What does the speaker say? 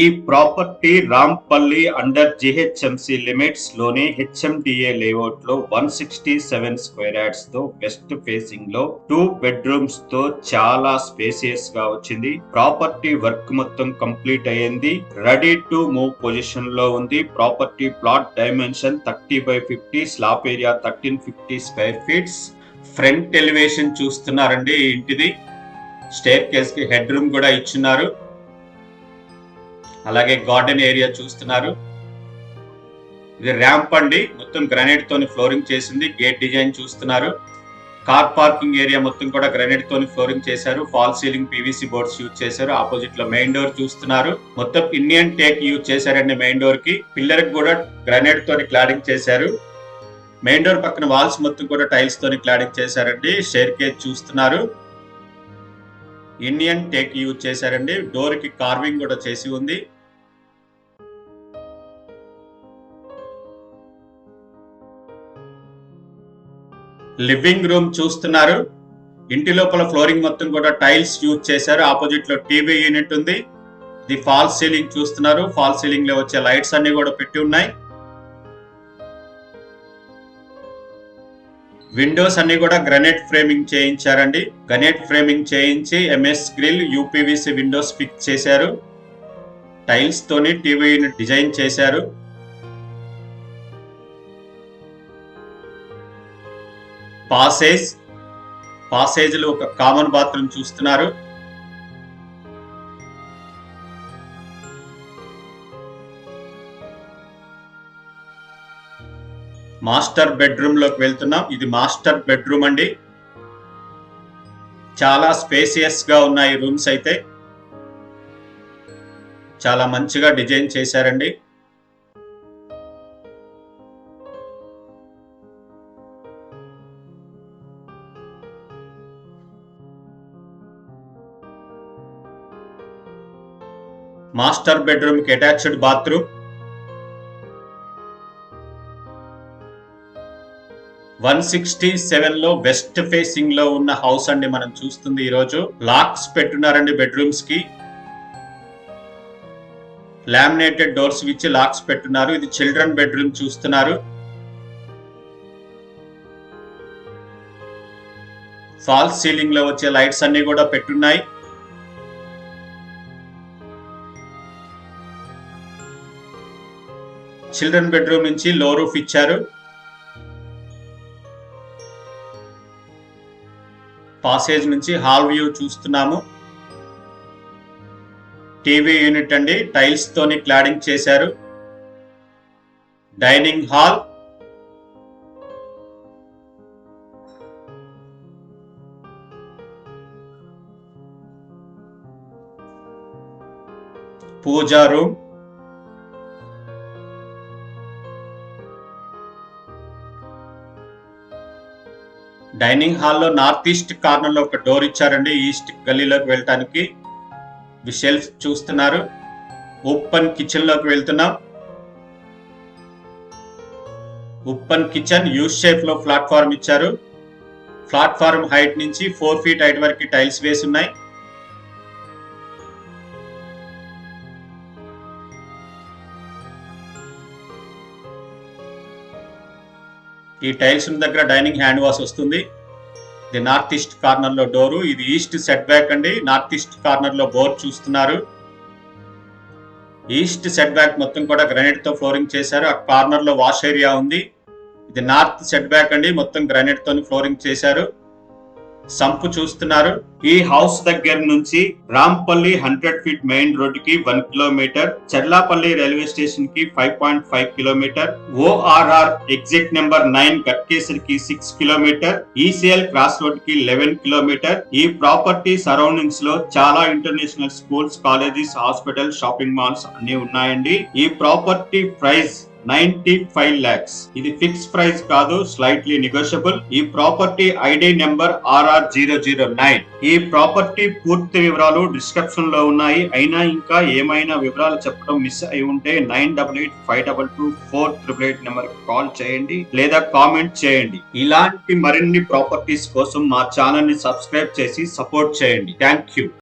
ఈ property Rampalli under GHMC limits లోని HMDA layout లో 167 స్క్వేర్ యార్డ్స్ తో వెస్ట్ ఫేసింగ్ లో 2 బెడ్రూమ్స్ తో చాలా స్పేసియస్ గా వచ్చింది. ప్రాపర్టీ వర్క్ మొత్తం కంప్లీట్ అయ్యింది. రెడీ టు మూవ్ పొజిషన్ లో ఉంది. Property plot dimension 30/50, slab area 1350 square feets. Front elevation చూస్తున్నారండి ఇంటిది. స్టేర్ కేస్ కి హెడ్ రూమ్ కూడా ఇచ్చున్నారు. అలాగే గార్డెన్ ఏరియా చూస్తున్నారు. ఇది ర్యాంప్ అండి, మొత్తం గ్రానైట్ తోని ఫ్లోరింగ్ చేసింది. గేట్ డిజైన్ చూస్తున్నారు. కార్ పార్కింగ్ ఏరియా మొత్తం కూడా గ్రానైట్ తోని ఫ్లోరింగ్ చేశారు. Fall ceiling PVC boards use చేశారు. ఆపోజిట్ లో మెయిన్ డోర్ చూస్తున్నారు. మొత్తం ఇండియన్ టేక్ యూజ్ చేశారండి. మెయిన్ డోర్ కి పిల్లర్ కూడా గ్రానైట్ తోని క్లాడింగ్ చేశారు. మెయిన్ డోర్ పక్కన వాల్స్ మొత్తం కూడా టైల్స్ తోని క్లాడింగ్ చేశారండి. స్టేర్ కేజ్ చూస్తున్నారు. ఇండియన్ టేక్ యూజ్ చేశారండి. డోర్ కి కార్వింగ్ కూడా చేసి ఉంది. లివింగ్ రూమ్ చూస్తున్నారు. ఇంటి లోపల ఫ్లోరింగ్ మొత్తం కూడా టైల్స్ యూజ్ చేశారు. ఆపోజిట్ లో టీవీ యూనిట్ ఉంది. ది ఫాల్ సీలింగ్ చూస్తున్నారు. ఫాల్ సీలింగ్ లో వచ్చే లైట్స్ అన్ని కూడా పెట్టి ఉన్నాయి. విండోస్ అన్ని కూడా గ్రానైట్ ఫ్రేమింగ్ చేయించారండి. గ్రానైట్ ఫ్రేమింగ్ చేయించి MS grill UPVC windows fix చేశారు. టైల్స్ తోని టీవీ యూనిట్ డిజైన్ చేశారు. పాసేజ్ లో ఒక కామన్ బాత్రూమ్ చూస్తున్నారు. మాస్టర్ బెడ్రూమ్ లోకి వెళ్తున్నాం. ఇది మాస్టర్ బెడ్రూమ్ అండి. చాలా స్పేసియస్ గా ఉన్నాయి రూమ్స్ అయితే. చాలా మంచిగా డిజైన్ చేశారండి. మాస్టర్ బెడ్రూమ్ కి అటాచ్డ్ బాత్రూమ్. 167 లో వెస్ట్ ఫేసింగ్ లో ఉన్న హౌస్ అండి మనం చూస్తుంది. ఈరోజు లాక్స్ పెట్టున్నారండి బెడ్రూమ్స్ కి. లామినేటెడ్ డోర్స్ ఇచ్చి లాక్స్ పెట్టున్నారు. ఇది చిల్డ్రన్ బెడ్రూమ్ చూస్తున్నారు. ఫాల్స్ సీలింగ్ లో వచ్చే లైట్స్ అన్ని కూడా పెట్టున్నాయి. చిల్డ్రన్ బెడ్రూమ్ నుంచి లో రూఫ్ ఇచ్చారు. పాసేజ్ నుంచి హాల్ వ్యూ చూస్తున్నాము. టీవీ యూనిట్ అండి, టైల్స్ తోని క్లాడింగ్ చేశారు. డైనింగ్ హాల్, పూజా రూమ్, డైనింగ్ హాల్లో నార్త్ ఈస్ట్ కార్నర్ లో ఒక డోర్ ఇచ్చారండి ఈస్ట్ గల్లీలోకి వెళ్ళటానికి. షెల్ఫ్ చూస్తున్నారు. ఓపెన్ కిచెన్ లోకి వెళ్తున్నాం. ఓపెన్ కిచెన్ యూ షేప్ లో ప్లాట్ఫామ్ ఇచ్చారు. ప్లాట్ఫామ్ హైట్ నుంచి 4 ఫీట్ హైట్ వరకు టైల్స్ వేసి ఉన్నాయి. ఈ టైల్స్ దగ్గర డైనింగ్ హ్యాండ్ వాష్ వస్తుంది. ఇది నార్త్ ఈస్ట్ కార్నర్ లో డోరు. ఇది ఈస్ట్ సెట్ బ్యాక్ అండి. నార్త్ ఈస్ట్ కార్నర్ లో బోర్ చూస్తున్నారు. ఈస్ట్ సెట్ బ్యాక్ మొత్తం కూడా గ్రానైట్ తో ఫ్లోరింగ్ చేశారు. ఆ కార్నర్ లో వాష్ ఏరియా ఉంది. ఇది నార్త్ సెట్ బ్యాక్ అండి, మొత్తం గ్రానైట్ తో ఫ్లోరింగ్ చేశారు. సంపు చూస్తున్నారు. ఈ హౌస్ దగ్గర నుంచి రాంపల్లి 100 ఫీట్ మెయిన్ రోడ్ కి 1 కిలోమీటర్, చర్లాపల్లి రైల్వే స్టేషన్ కి 5.5 kilometre, ORR exit number 9 Ghatkesar కి 6 కిలోమీటర్, ఈసీఎల్ క్రాస్ రోడ్ కి 11 కిలోమీటర్. ఈ ప్రాపర్టీ సరౌండింగ్స్ లో చాలా international schools, colleges, hospital, shopping malls అన్ని ఉన్నాయండి. ఈ ప్రాపర్టీ ప్రైస్ 95 lakhs. ఇది ఫిక్స్ ప్రైస్ కాదు, స్లైట్లీ నెగోషియబుల్. ఈ ప్రాపర్టీ ఐడి నెంబర్ RR009. ఈ ప్రాపర్టీ పూర్తి వివరాలు డిస్క్రిప్షన్ లో ఉన్నాయి. అయినా ఇంకా ఏమైనా వివరాలు చెప్పడం మిస్ అయి ఉంటే 9885224888 నెంబర్ కాల్ చేయండి లేదా కామెంట్ చేయండి. ఇలాంటి మరిన్ని ప్రాపర్టీస్ కోసం మా ఛానల్ ని సబ్స్క్రైబ్ చేసి సపోర్ట్ చేయండి. Thank you.